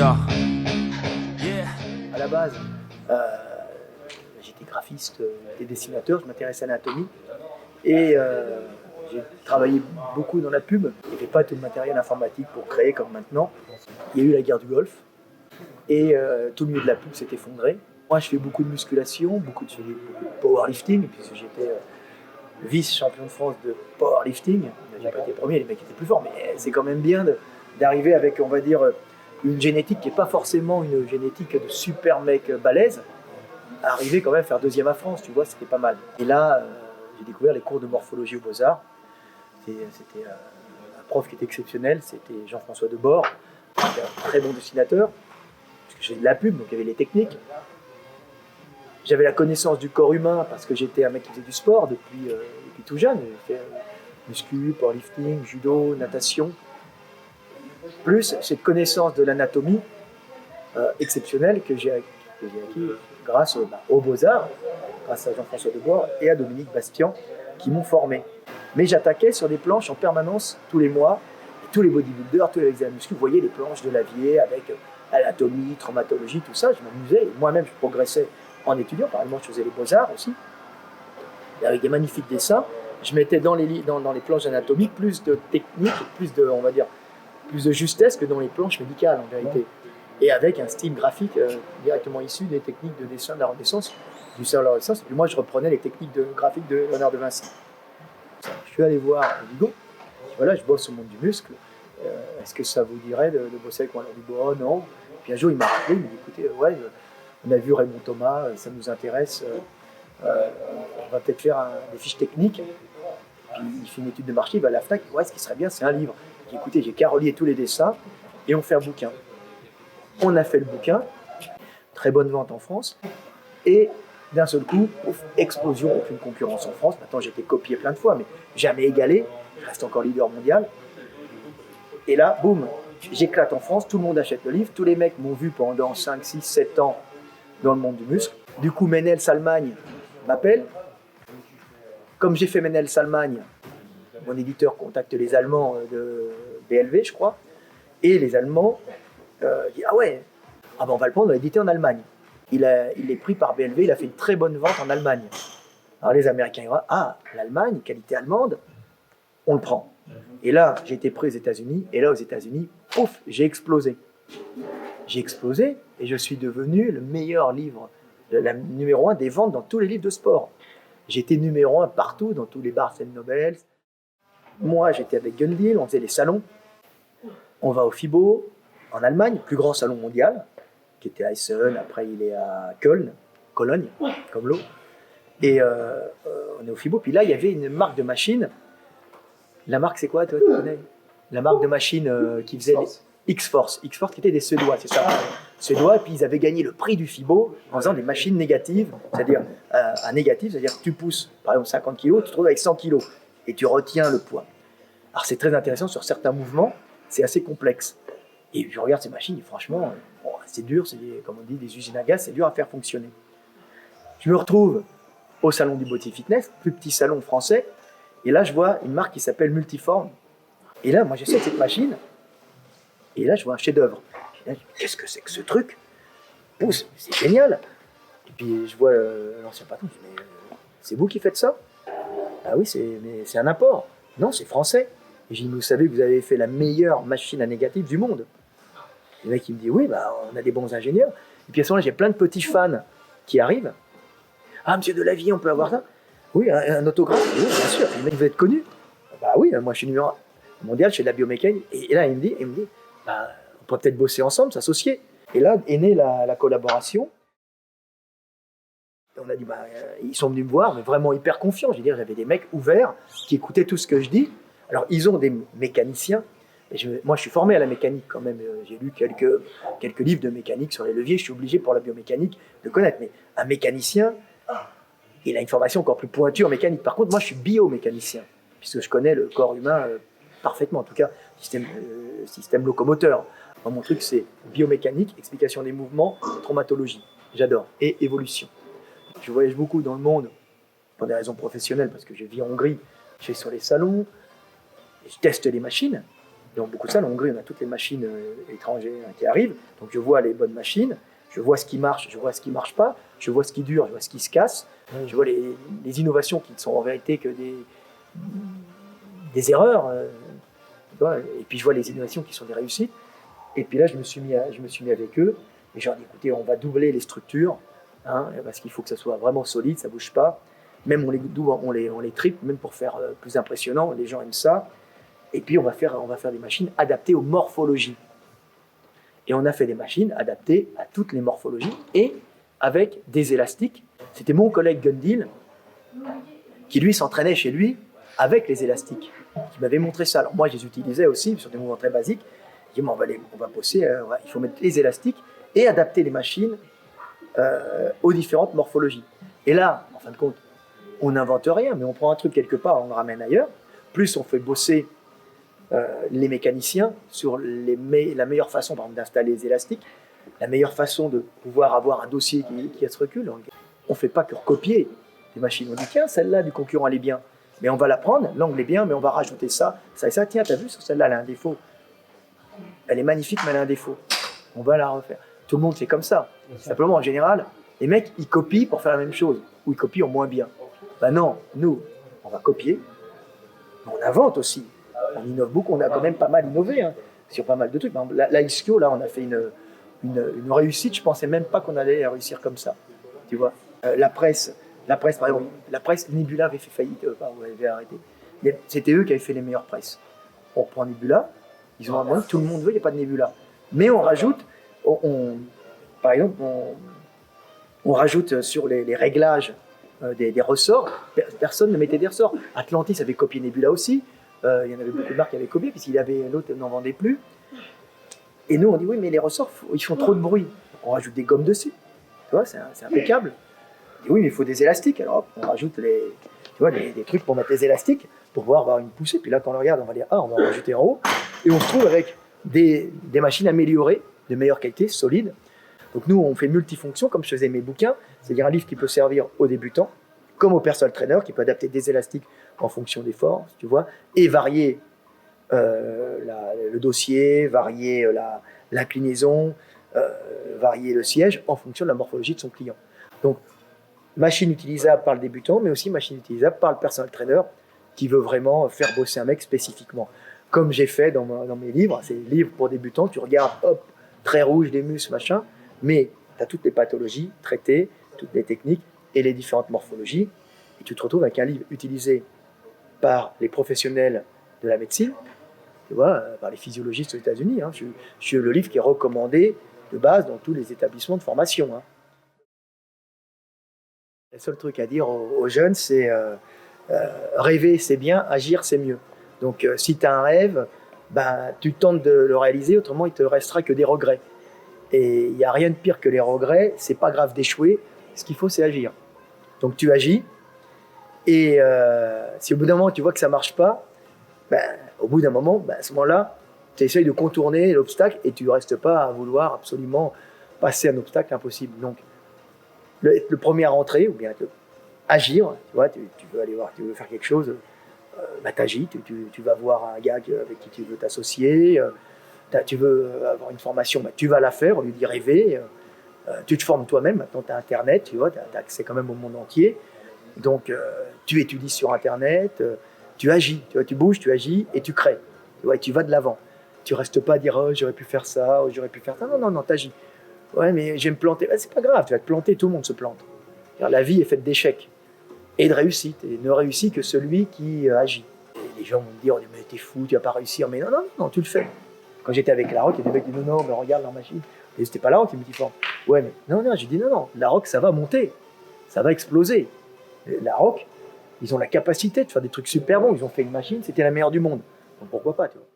Yeah. À la base, j'étais graphiste et dessinateur, je m'intéressais à l'anatomie et j'ai travaillé beaucoup dans la pub. Il n'y avait pas tout le matériel informatique pour créer comme maintenant. Il y a eu la guerre du Golfe et tout le milieu de la pub s'est effondré. Moi, je fais beaucoup de musculation, beaucoup de powerlifting, puisque j'étais vice-champion de France de powerlifting. J'ai pas été premier, les mecs étaient plus forts, mais c'est quand même bien d'arriver avec, on va dire, une génétique qui n'est pas forcément une génétique de super mec balèze, à arriver quand même à faire deuxième à France, tu vois, c'était pas mal. Et là, j'ai découvert les cours de morphologie aux Beaux-Arts. C'était un prof qui était exceptionnel, c'était Jean-François Debord, qui était un très bon dessinateur, parce que j'ai de la pub, donc il y avait les techniques. J'avais la connaissance du corps humain, parce que j'étais un mec qui faisait du sport depuis tout jeune. J'ai fait muscu, powerlifting, judo, natation. Plus cette connaissance de l'anatomie exceptionnelle que j'ai acquis grâce aux Beaux-Arts, grâce à Jean-François Debord et à Dominique Bastian, qui m'ont formé. Mais j'attaquais sur des planches en permanence tous les mois. Et tous les bodybuilders, tous les examens muscu, vous voyez les planches de Lavier avec anatomie, traumatologie, tout ça. Je m'amusais. Moi-même, je progressais en étudiant. Par exemple, je faisais les Beaux-Arts aussi. Et avec des magnifiques dessins, je mettais dans les planches anatomiques plus de technique, plus de justesse que dans les planches médicales en vérité. Et avec un style graphique directement issu des techniques de dessin de la Renaissance, du salon de la Renaissance. Et puis moi, je reprenais les techniques graphiques de Léonard de Vinci. Je suis allé voir Vigo. Voilà, je bosse au monde du muscle. Est-ce que ça vous dirait de bosser avec moi? Alors, il dit, bon, non. Puis un jour, il m'a rappelé, il m'a dit, écoutez, ouais, on a vu Raymond Thomas, ça nous intéresse. On va peut-être faire des fiches techniques. Puis il fait une étude de marché, il va à la FNAC, ouais, ce qui serait bien, c'est un livre. Puis, écoutez, j'ai qu'à relier tous les dessins et on fait un bouquin. On a fait le bouquin, très bonne vente en France, et d'un seul coup, explosion, aucune concurrence en France. Maintenant, j'ai été copié plein de fois, mais jamais égalé. Je reste encore leader mondial. Et là, boum, j'éclate en France, tout le monde achète le livre. Tous les mecs m'ont vu pendant 5, 6, 7 ans dans le monde du muscle. Du coup, Menel Salmagne m'appelle. Comme j'ai fait Menel Salmagne, mon éditeur contacte les Allemands de BLV, je crois. Et les Allemands disent, ah ouais, ah ben on va le prendre, on va l'éditer en Allemagne. Il est pris par BLV, il a fait une très bonne vente en Allemagne. Alors les Américains, ils disent, ah, l'Allemagne, qualité allemande, on le prend. Et là, j'ai été pris aux États-Unis, et là, aux États-Unis, pouf, j'ai explosé. J'ai explosé, et je suis devenu le meilleur livre, numéro 1 des ventes dans tous les livres de sport. J'étais numéro 1 partout, dans tous les Barnes & Noble. Moi, j'étais avec Gundil, on faisait les salons. On va au FIBO, en Allemagne, plus grand salon mondial, qui était à Essen, après il est à Cologne, comme l'eau. Et on est au FIBO, puis là, il y avait une marque de machines. La marque, c'est quoi, toi, tu connais? La marque de machines qui faisait X-Force. X-Force qui était des Suédois, c'est ça. Suédois, et puis ils avaient gagné le prix du FIBO en faisant des machines négatives, c'est-à-dire un négatif, c'est-à-dire que tu pousses, par exemple, 50 kg, tu te trouves avec 100 kg, et tu retiens le poids. Alors c'est très intéressant, sur certains mouvements, c'est assez complexe. Et je regarde ces machines, et franchement, bon, c'est dur, c'est comme on dit, des usines à gaz, c'est dur à faire fonctionner. Je me retrouve au salon du Body Fitness, plus petit salon français, et là je vois une marque qui s'appelle Multiform. Et là, moi j'essaie cette machine, et là je vois un chef-d'œuvre. Qu'est-ce que c'est que ce truc? Pousse, c'est génial. Et puis je vois l'ancien patron, je dis, mais c'est vous qui faites ça? Ah oui, c'est un import. Non, c'est français. Et je dis, vous savez que vous avez fait la meilleure machine à négatif du monde. Le mec, il me dit, oui, bah, on a des bons ingénieurs. Et puis à ce moment-là, j'ai plein de petits fans qui arrivent. Ah, monsieur Delavier, on peut avoir ça? Oui, un autographe? Oui, bien sûr. Le mec, vous êtes connu? Bah oui, moi je suis numéro 1 mondial, je fais de la biomécanique. Et là, il me dit, bah, on pourrait peut-être bosser ensemble, s'associer. Et là est née la collaboration. On a dit, bah, ils sont venus me voir, mais vraiment hyper confiants. Je veux dire, j'avais des mecs ouverts qui écoutaient tout ce que je dis. Alors, ils ont des mécaniciens. Moi, je suis formé à la mécanique quand même. J'ai lu quelques livres de mécanique sur les leviers. Je suis obligé pour la biomécanique de connaître. Mais un mécanicien, il a une formation encore plus pointue en mécanique. Par contre, moi, je suis biomécanicien, puisque je connais le corps humain parfaitement. En tout cas, système locomoteur. Moi, mon truc, c'est biomécanique, explication des mouvements, traumatologie. J'adore. Et évolution. Je voyage beaucoup dans le monde pour des raisons professionnelles, parce que je vis en Hongrie. Je vais sur les salons, je teste les machines. Donc beaucoup de salles, en Hongrie, on a toutes les machines étrangères qui arrivent. Donc je vois les bonnes machines, je vois ce qui marche, je vois ce qui ne marche pas, je vois ce qui dure, je vois ce qui se casse, je vois les innovations qui ne sont en vérité que des erreurs. Et puis je vois les innovations qui sont des réussites. Et puis là, je me suis mis avec eux et je leur ai dit, écoutez, on va doubler les structures, hein, parce qu'il faut que ça soit vraiment solide, ça ne bouge pas. Même on les triple, même pour faire plus impressionnant, les gens aiment ça. Et puis on va faire des machines adaptées aux morphologies. Et on a fait des machines adaptées à toutes les morphologies et avec des élastiques. C'était mon collègue Gundil qui lui s'entraînait chez lui avec les élastiques, qui m'avait montré ça. Alors moi je les utilisais aussi sur des mouvements très basiques. Je dis, on va bosser, il faut mettre les élastiques et adapter les machines aux différentes morphologies. Et là, en fin de compte, on n'invente rien, mais on prend un truc quelque part, on le ramène ailleurs. Plus on fait bosser les mécaniciens sur la meilleure façon, par exemple, d'installer les élastiques, la meilleure façon de pouvoir avoir un dossier qui se recule. On ne fait pas que recopier des machines. On dit, tiens, celle-là du concurrent, elle est bien. Mais on va la prendre, l'angle est bien, mais on va rajouter ça, ça et ça. Tiens, t'as vu, sur celle-là, elle a un défaut. Elle est magnifique, mais elle a un défaut. On va la refaire. Tout le monde fait comme ça. Simplement, en général, les mecs, ils copient pour faire la même chose, ou ils copient en moins bien. Ben non, nous, on va copier, mais on invente aussi. On innove beaucoup, on a quand même pas mal innové sur pas mal de trucs. La Ischio, là, on a fait une réussite, je pensais même pas qu'on allait réussir comme ça. Tu vois, la presse, par exemple, la presse, Nebula avait fait faillite, avait arrêté. C'était eux qui avaient fait les meilleures presses. On reprend Nebula, ils ont abandonné, tout le monde veut, il n'y a pas de Nebula. Mais on rajoute, par exemple, on rajoute sur les réglages des ressorts. Personne ne mettait des ressorts. Atlantis avait copié Nebula aussi. Il y en avait beaucoup de marques qui avaient copié, puisqu'il avait l'autre n'en vendait plus. Et nous, on dit oui, mais les ressorts, ils font trop de bruit. On rajoute des gommes dessus. Tu vois, c'est impeccable. Et oui, mais il faut des élastiques. Alors hop, on rajoute des trucs pour mettre les élastiques pour pouvoir avoir une poussée. Puis là, quand on regarde, on va dire on va en rajouter en haut. Et on se trouve avec des machines améliorées, de meilleure qualité, solides. Donc nous, on fait multifonction, comme je faisais mes bouquins, c'est-à-dire un livre qui peut servir aux débutants, comme au personal trainer, qui peut adapter des élastiques en fonction des forces, tu vois, et varier le dossier, varier l'inclinaison, varier le siège en fonction de la morphologie de son client. Donc, machine utilisable par le débutant, mais aussi machine utilisable par le personal trainer qui veut vraiment faire bosser un mec spécifiquement. Comme j'ai fait dans mes livres, c'est des livres pour débutants, tu regardes, hop, très rouge, des muscles, machin, mais tu as toutes les pathologies traitées, toutes les techniques et les différentes morphologies, et tu te retrouves avec un livre utilisé par les professionnels de la médecine, tu vois, par les physiologistes aux États-Unis. Je suis le livre qui est recommandé de base dans tous les établissements de formation. Le seul truc à dire aux jeunes, c'est rêver, c'est bien, agir, c'est mieux. Donc, si tu as un rêve, tu tentes de le réaliser, autrement, il ne te restera que des regrets. Et il n'y a rien de pire que les regrets, c'est pas grave d'échouer, ce qu'il faut, c'est agir. Donc, tu agis, et si au bout d'un moment, tu vois que ça ne marche pas, au bout d'un moment, à ce moment-là, tu essayes de contourner l'obstacle et tu ne restes pas à vouloir absolument passer un obstacle impossible. Donc, être le premier à rentrer, ou bien agir, tu vois, tu veux aller voir, tu veux faire quelque chose, t'agis, tu vas voir un gars avec qui tu veux t'associer, tu veux avoir une formation, tu vas la faire, au lieu d'y rêver, tu te formes toi-même, maintenant tu as Internet, tu vois, tu as accès quand même au monde entier, donc tu étudies sur Internet, tu agis, tu vois, tu bouges, tu agis et tu crées, tu vois, et tu vas de l'avant. Tu restes pas à dire oh, j'aurais pu faire ça, oh, j'aurais pu faire ça, non, t'agis. Ouais, mais je vais me planter, c'est pas grave, tu vas te planter, tout le monde se plante. La vie est faite d'échecs et de réussites, et ne réussit que celui qui agit. Et les gens vont me dire, mais t'es fou, tu vas pas réussir, mais non, tu le fais. Quand j'étais avec Larocque, il y a des mecs qui disent non, mais regarde leur machine. Et c'était pas Larocque qui me dit fort. Ouais, mais non, j'ai dit non, Larocque, ça va monter, ça va exploser. Larocque, ils ont la capacité de faire des trucs super bons, ils ont fait une machine, c'était la meilleure du monde. Donc pourquoi pas, tu vois.